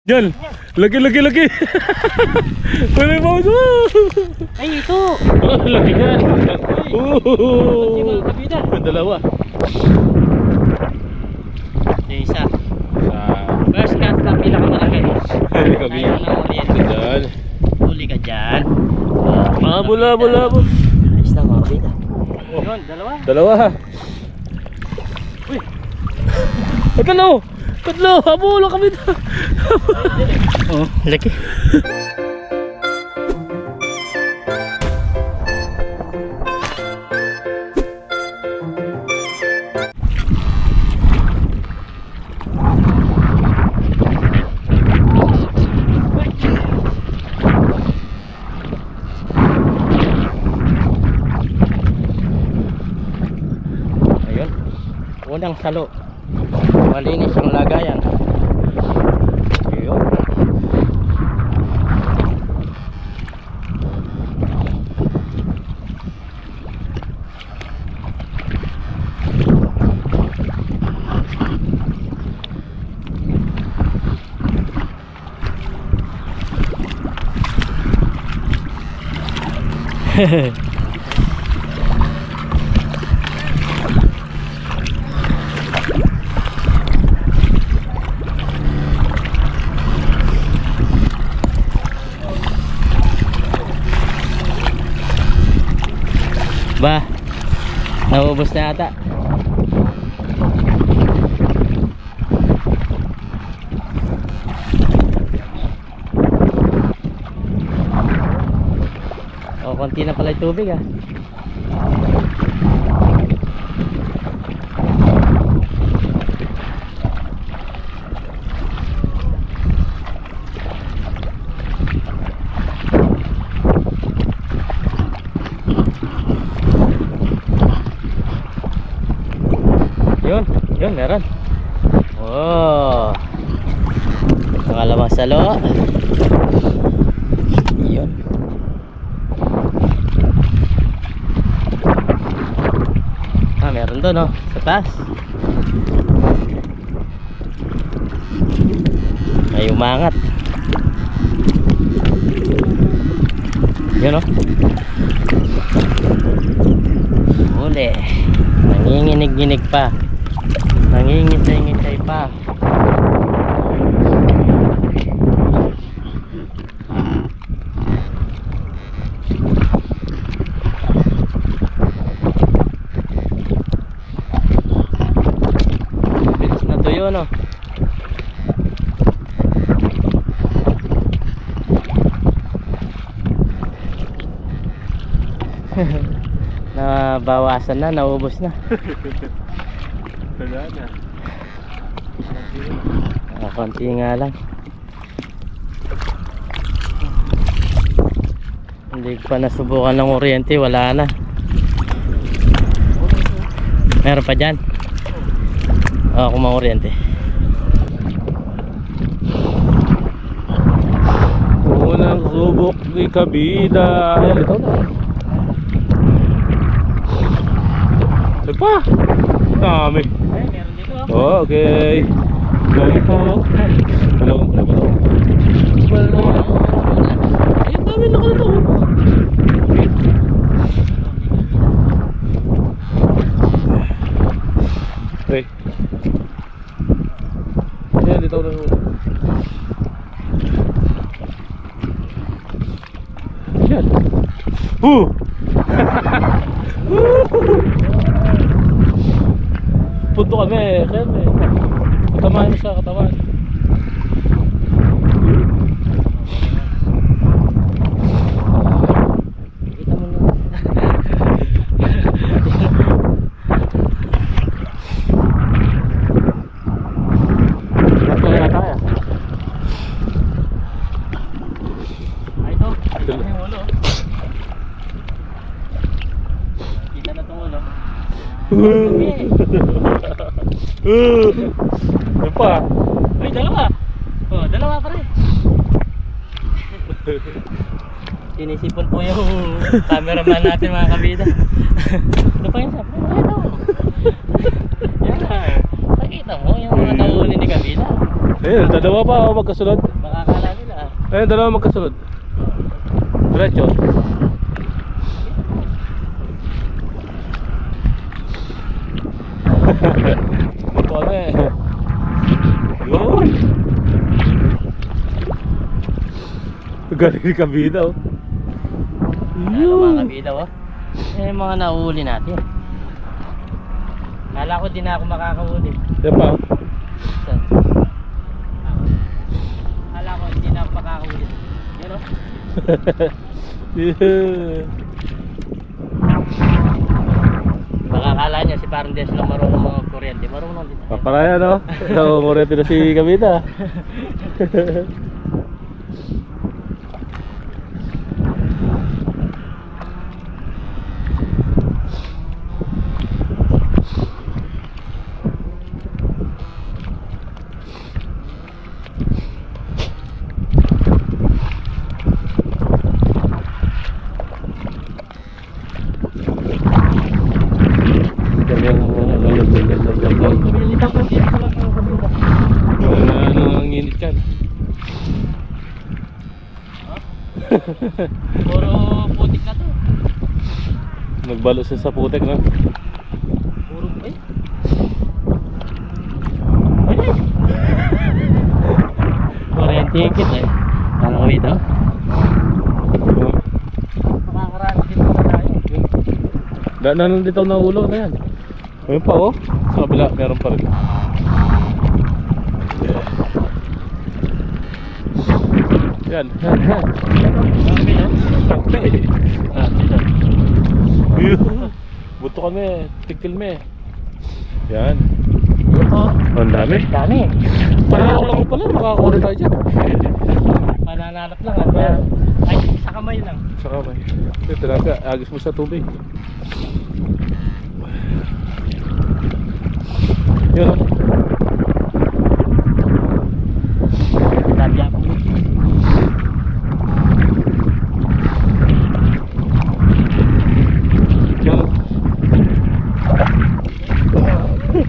Yan, lagi. Wala mo. Ay, ito. Oh, laki yan. Di mga kabida. Dalawa. Yung isa. Sa First cast na pinakamalaki. kami. Ayaw ng oriente. Dal. Huli ka dyan. Bula. Ayos na mga kabida. Yun, Dalawa. Uy. Tatlo. Habula kami na. Oh, laki. Ayun. Unang salo. Malinis ang lagayan. Ayun. Ba, naubos na ata. Oh, konti na pala yung tubig ah. Yun, meron. Oh. Pangalawang salo. Yun. Meron doon, no? Sa taas. Ay, umangat. Yun, no? Huli. Nanginginig-ginig pa. Nangingitay-ngitay pa. Bilis na tuyo, no? Nabawasan na, naubos na. Wala na. Konti nga lang. Hindi ko pa nasubukan ng oriente, wala na. Meron pa dyan. Kung mga oriente. Unang subok ni kabida. Ayan, ito na. Nagpa. Dami. Ay, meron dito. Okay. Ganito. Hello. Ay, dami na kalito. Okay. Ayan, dito na. Ayan. Punto kami, kaya katamahan mo sa katawan. Kita mo na. Ito na tayo. Ay, ito. Ito yung ulo. Kita na itong ulo. Ano pa? Uy, dalawa. Oh, dalawa pa rin. Sinisipon po yung cameraman natin, mga kabida. Ano pa yun? Yan. Pakita mo yung mga nahuli ni kabida. Ayun, dalawa pa o magkasunod. Baka akala nila Ayun, dalawa magkasunod. Diretso. Ito ano eh. Yun. Galing ni kabida oh. Ano mga kabida oh. Eh mga nahuli natin. Kala ko din ako makakahuli. Yan pa. Saan? Kala ko hindi na ako makakahuli. Yun oh. Yeah. Baka akala niya si parang Des lang marunong mga kuryente. Marunong din. Paparaya no? Namumurete na si kabida. Kumilitang ko dito lang mga kabida. Ano ang init yan? Puro putik na to. Nagbalo siya sa putek no? Puro eh. Kuryente higit eh. Mga kabida. Makakaraan din pa tayo. Daanan dito na ulo na yan. Ayun pa oh. Sa kabila meron pa rin. Yan. Buto kami, tikil me. Yan. Ito. Ang dami. Dami. Parang ako pala, makakakuha tayo dyan. Pananalap lang ah. Ay, sa kamay lang. Sa kamay. Ito talaga, agis mo sa tubig. Yun o. Sabi ako. Yun o.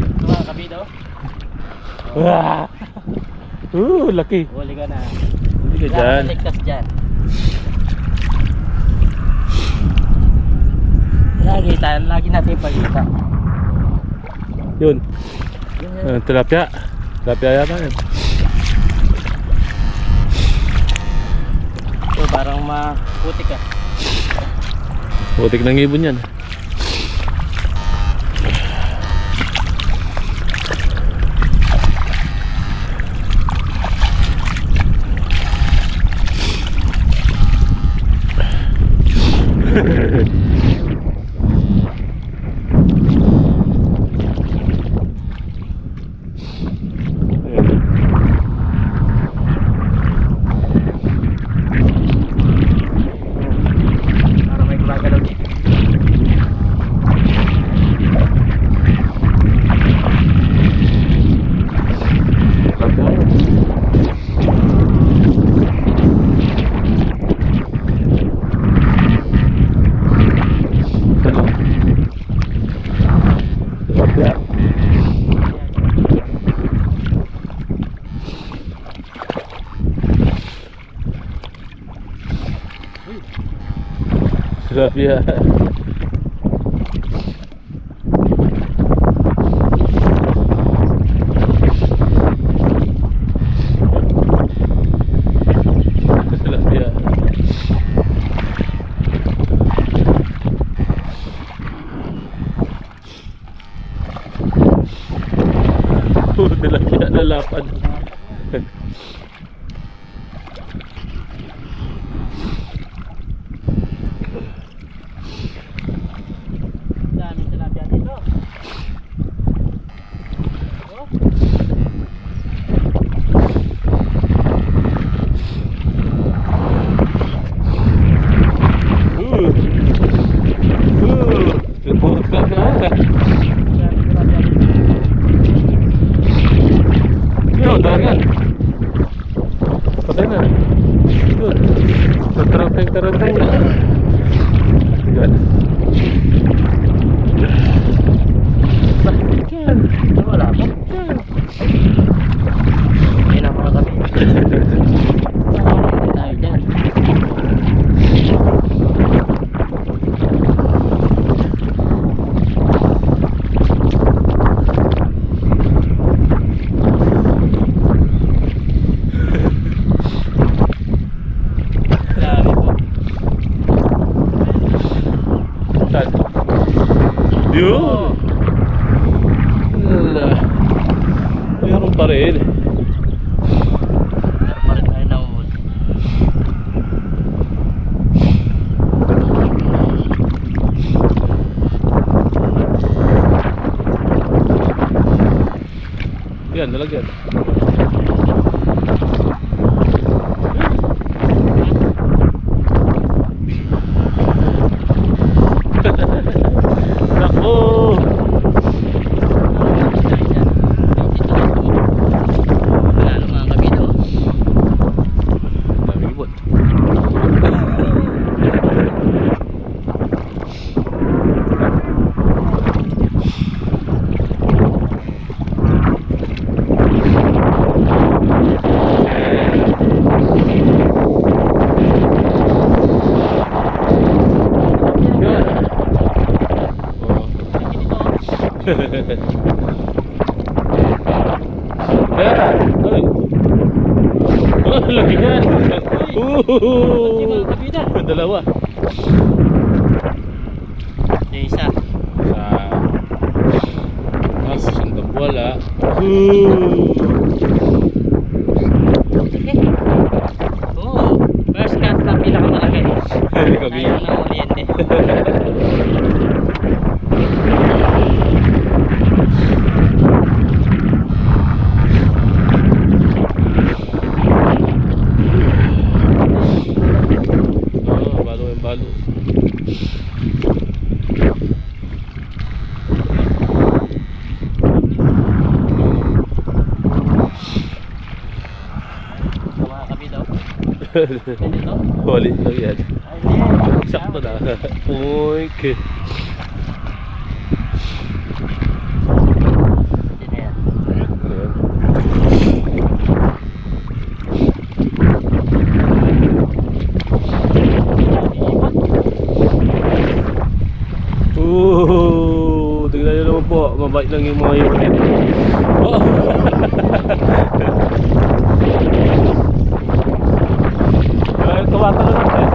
Ito mga kabida oh. Ah! Laki. Huli ka na. Hindi ka dyan. Ligtas dyan. Lagi natin pagkita. Yun. Tilapia. Tilapia yata yun. Ito parang maputik ah. Putik ng ibon yan. Para may gumagalaw dito. Tilapia. Tilapia. Tilapia. Tilapia lalapan. Dami tilapia dito. Oh. Report ka na. Yun, dagat. Patay na. Yun. Tatarantang na. Yan. Yan. Wala pa. Yan. Yan Tayo dyan. Dami po. Saan? Yun! Wala. Mayroon pa rin. Meron pa rin tayo nahuli. Yan, nalagyan. Nako! Lalo mga kabito. Daming ibon. Kaya, ay. Oh, lagi yan. Hindi mga kabito. Dalawa. Yung isa. Tapos yung wala. Oo. First cast na pinakamalaki. Kami. Tayo ng oriente. Balo yung balo. Mga kabito. Ganito. Huli lang yan. Ay, Sakto na. Okay. Hindi na yan. Tignan nyo naman po. Mabait lang yung mga unit. Oh. Tumatalon natin.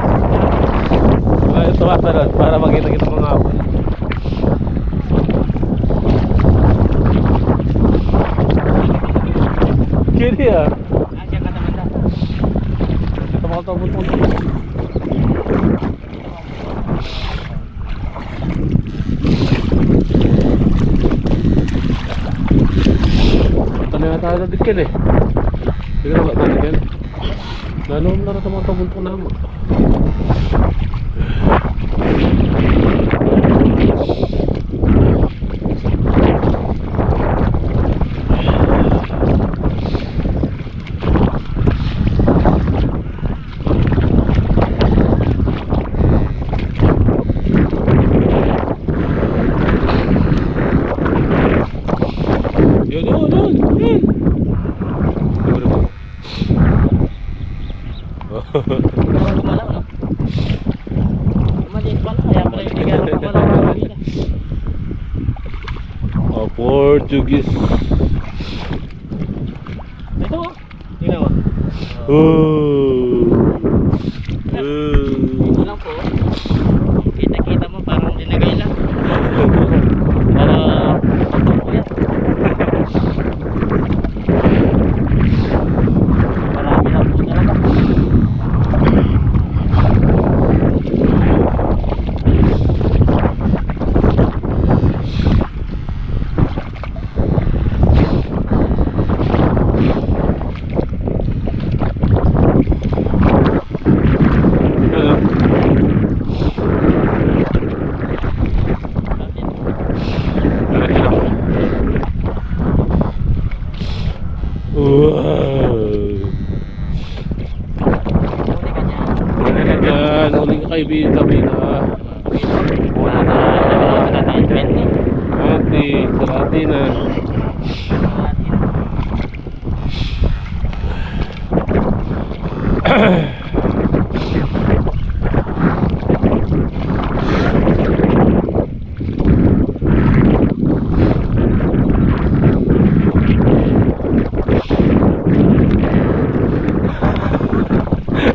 Tumatalon para makita kita mga hapon. Kiri ah. Diyan ka naman na. Ito mga tabot-tabot. Ano nga tayo nadikin eh. Sige na ba nadikin? Nanom na rin sa mga tabot-tabot naman. Yun. Ano pa lang, no? Maliit pa lang, kaya pala yung bigyan ng pamalang mga kabito. Portuguese. Ito mo. Tingnan mo. Dito lang po. Kita-kita mo parang linagay lang. Para pagpapok yan. Marami lang po talaga. Huling kaibigan kami na. Wala na 20. Kalahati na.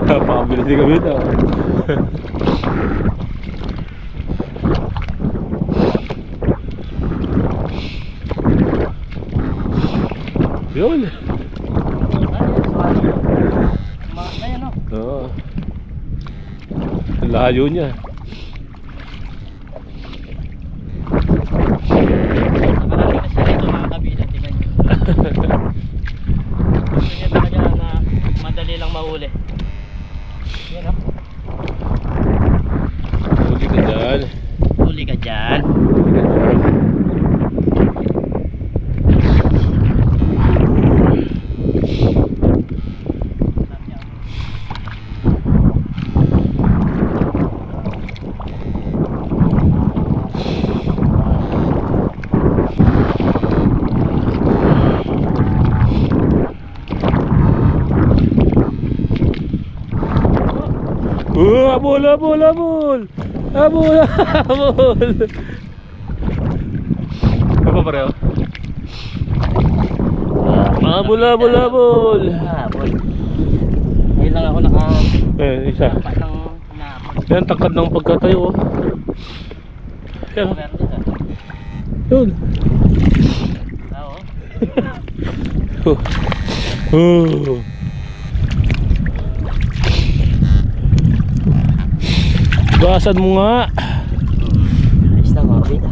Napakabilis din kami ito. Yun. Ayun o. Oo. Ang layo niya. Nakarami kasi dito mga kabila. Tingnan nyo. Gusto niya talaga na madali lang mahuli. Yan o. Huli ka dyan. Huli ka dyan. Abol, abol, abol. Abol, abol. Apa pareho? Abol, abol, abol. Habol. Ngayon lang ako naka... Isa. Patang nahabol. Yan, takad ng pagkatayo. Oh. Yan. Meron dito. Yun. Oo. Oh. Gasan mo nga. Ayos na mga kabila.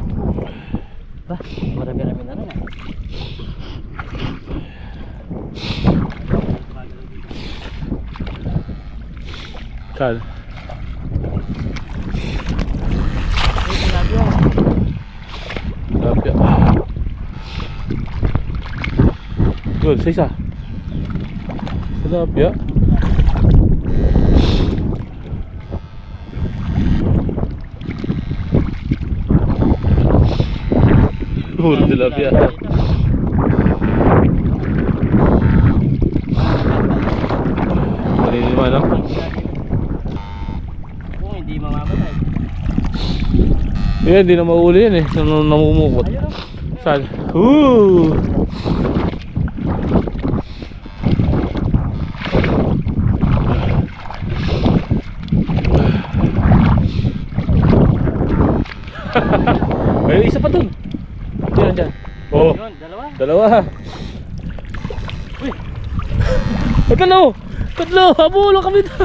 Ba, marami-rami na rin ah. Saan? Ay, tilapia. Tilapia. Yun, sa isa. Tilapia. Puro tilapia. Malilima lang. Kung hindi mamamatay. Yan, hindi na mauli yan eh. Namumukot. Ayun o. Saan? May isa pa dun. Diyan, diyan. Oh, Yun, dalawa. dalawa. Uy. Tatlo! Tatlo! Habulo kami na.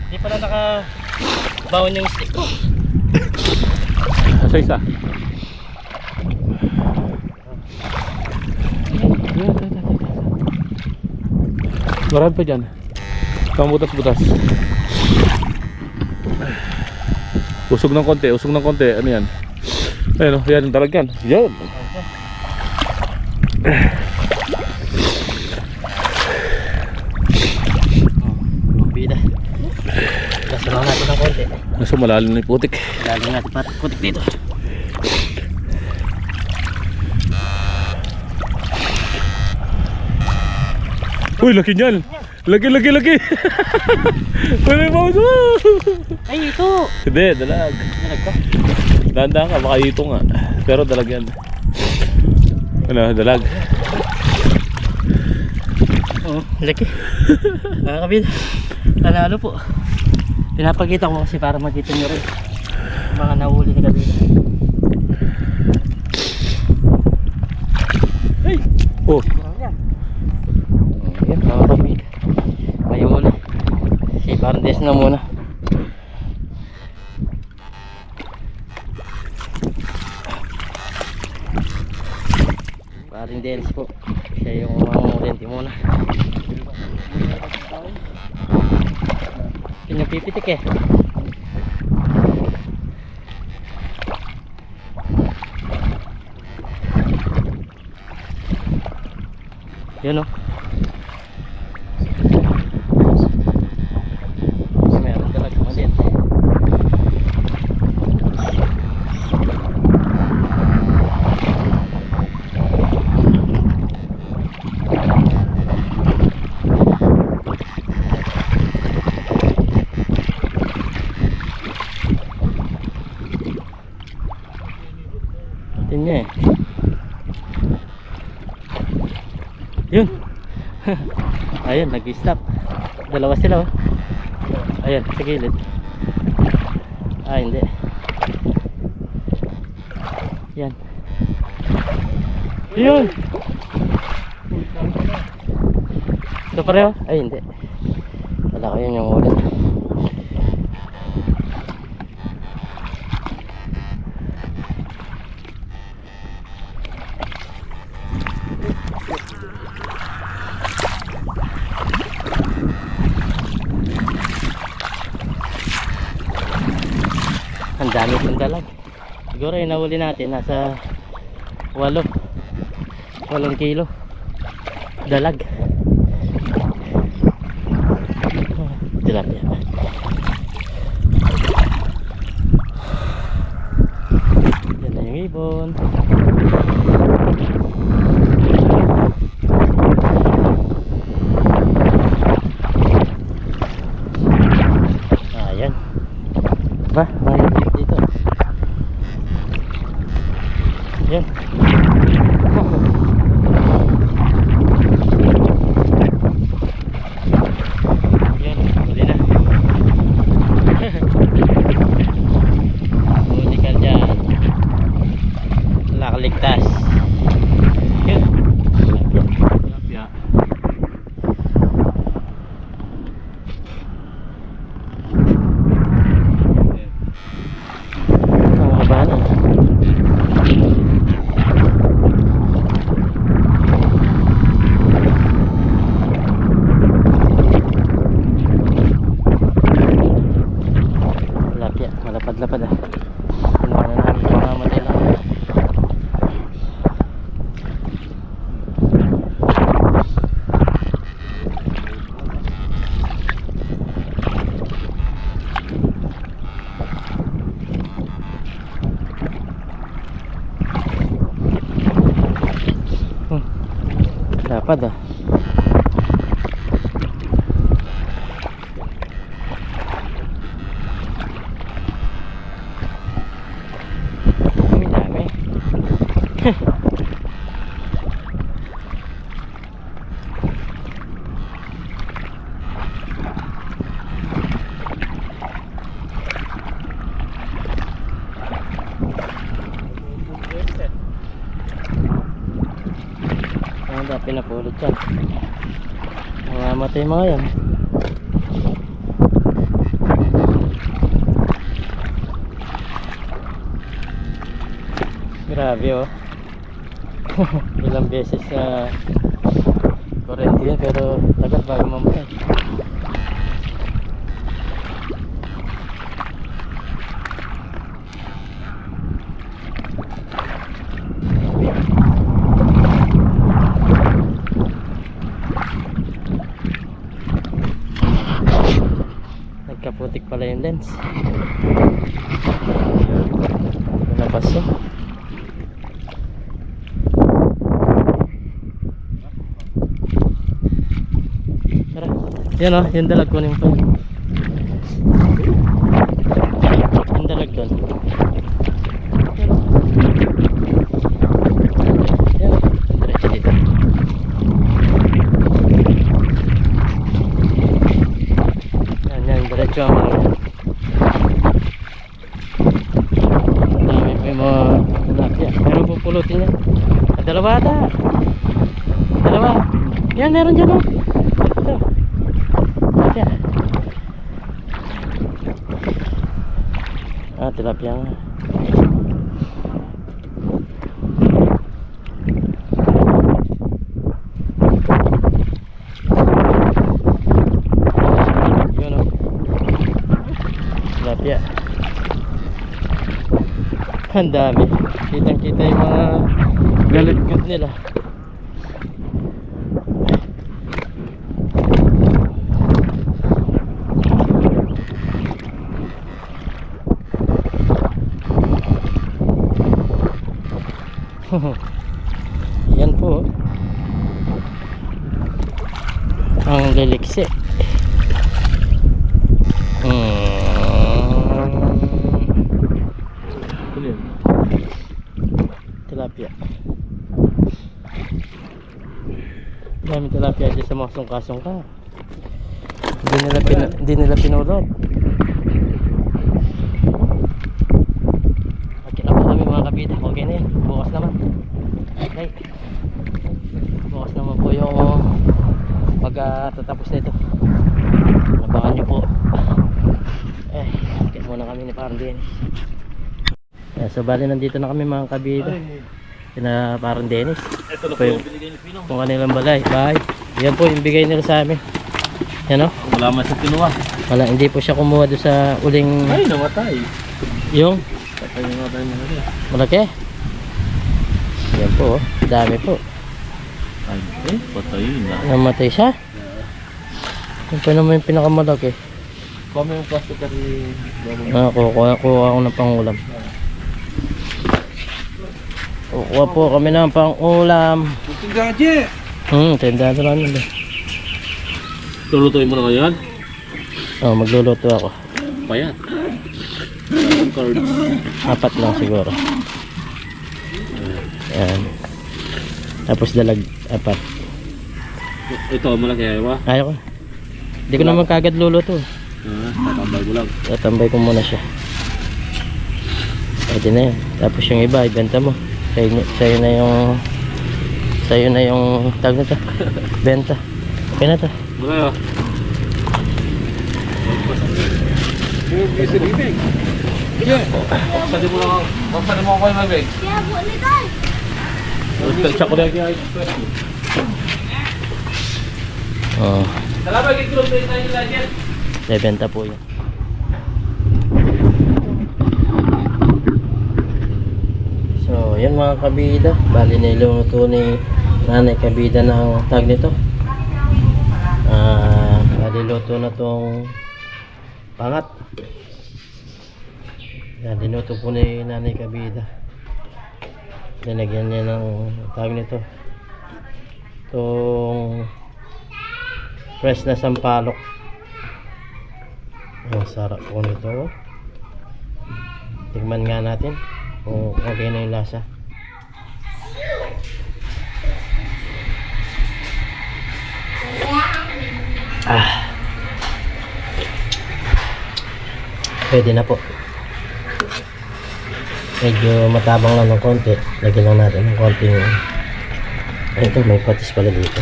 Hindi pala naka-bound yung stick ko. Sa isa. Marami pa dyan. Butas-butas. Usog ng konti, usog ng konti. Ano yan? Ayun o, yan, dalagyan. Yan. Bida. Lasalaw natin ng konti. Nasa malalim na yung putik. Lalo natin putik dito. Uy, laki niyan. Laki. Wala yung mouse mo. Ay, ito! Hindi, dalag. Dalag ka? Dahan-dahan ka, baka ito nga. Pero dalag yan. Ano, dalag. Oo, laki. Mga kabila, panalo po. Pinapakita ko kasi para makita nyo rin yung mga nahuli ni kabila. Hey! Oh, Ayan, mga kabila. Mayo muna. Si Pardes na muna. Paring Dennis po. Siya yung mamulenti muna. Kanya pipitik eh. Yun o. Meron talaga maliit. Ayun, nag-stop. Dalawa sila oh. Ayun, sa gilid. Ah, hindi. Yan. Yun! Ito pareho? Ay, hindi. Wala ko yun yung ulit. Ang dami ng dalag. Siguro yung nahuli natin nasa 8 kilo dalag. Tilapia. Yan na yung ibon. Ayan. Ba, mahigit dito. Yan. Yan, huli na. Huli ka dyan. Nakaligtas. Yan. Tilapia. Malapad-lapad ah. Kinuha na namin mga matay lang. Lapad ah. Ang pinapulot yan. Mamamatay mga yan. Grabe oh. Ilang beses na kurente yan pero tagal bago mamatay. Nagkaputik pala yung lens. Nalabas yun. Yan o, yung dalag kunin pa yun. Yung dalag doon. Yan o, diretso dito. Yan, diretso ang mga yan. Dami pa yung mga tilapia. Meron pupulutin yan. Dalawa ata. Dalawa. Yan, meron dyan o. Ito. Tilapia. Ah, tilapia nga. Yun o. Tilapia. Ang dami. Kitang kita yung mga galit nila. Yan po ang liliksi. Tilapia. Dami tilapia dyan sa mga sungka-sungka. Hindi nila pinulot. Okay na po kami mga kabida. Okay na yan. Bukas naman. Okay. Bukas naman po yung pagtatapos nito. Abangan nyo po. Kaya muna kami ni Parang Dennis. So bali nandito na kami mga kabida. Kina Parang Dennis. Ito na po yung binigay ni Pino. kung kanilang balay. Bahay. Yan po yung bigay nila sa amin. Yan o. Wala man sa kinuha. Wala, hindi po siya kumuha doon sa uling Ay, namatay. yung Patay na namatay na rin. malaki. Yan po, dami po. Ay, patay na. Namatay siya. Yan pa naman yung pinakamalaki. Kami yung plastic kasi Kukuha ako ng pangulam. Kukuha po kami ng pangulam. Gaji! Tenda na lang yun. Tulutuin mo na ngayon? Magluluto ako. Payat. Cards. 4 lang siguro. Yan. Tapos dalag 4. Ito, malaki ayaw. Ayaw ko. Hindi ko naman kagad luluto. Tatambay ko lang. Tatambay ko muna siya. Pwede na yan. Tapos yung iba, ibenta mo. Sa'yo na yung tag na to. Benta. Okay na to. Muna yun. Kasi bibig. Pagpali mo lang ako. Pagpali mo ako yung mabig. Kaya po nito. Chocolate yung Oh, Salamat kay Kilo tayo tayo lagi. benta po yun. So, yan mga kabida. Bali niluto ni nanay kabida ng tag nito. Bali luto na tong pangat. Yan, dinuto po ni nanay kabida. Linagyan niya ng tag nito. Itong fresh na sampalok. Ang sarap po nito. Tigman nga natin kung okay na yung lasa. Pwede na po. Medyo matabang lang ng konti. Lagyan lang natin ng konting. Ito, may patis pala dito.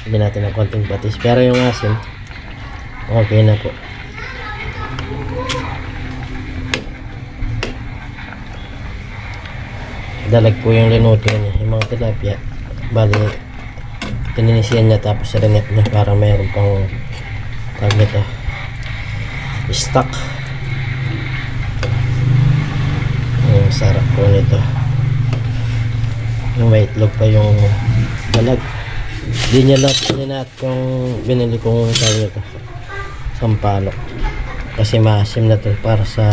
Lagyan natin ng konting patis. Pero yung asin, okay na po. Dalag po yung linuto niya. Yung mga tilapia. Bali, tininisiyan niya tapos rinet niya para mayroon pang tag nito. Stock. Ang sarap po nito. Yung may itlog pa yung dalag. Hindi niya lahat linat kung binili kong tawag nito sampalok kasi maasim na to para sa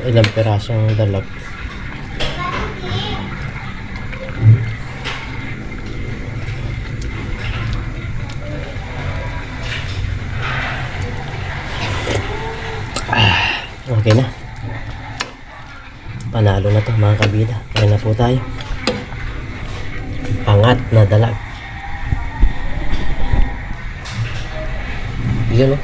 ilang pirasong dalag. Okay na, panalo na to mga kabida. Kaya na po tayo. Pangat na dalag. Yun o.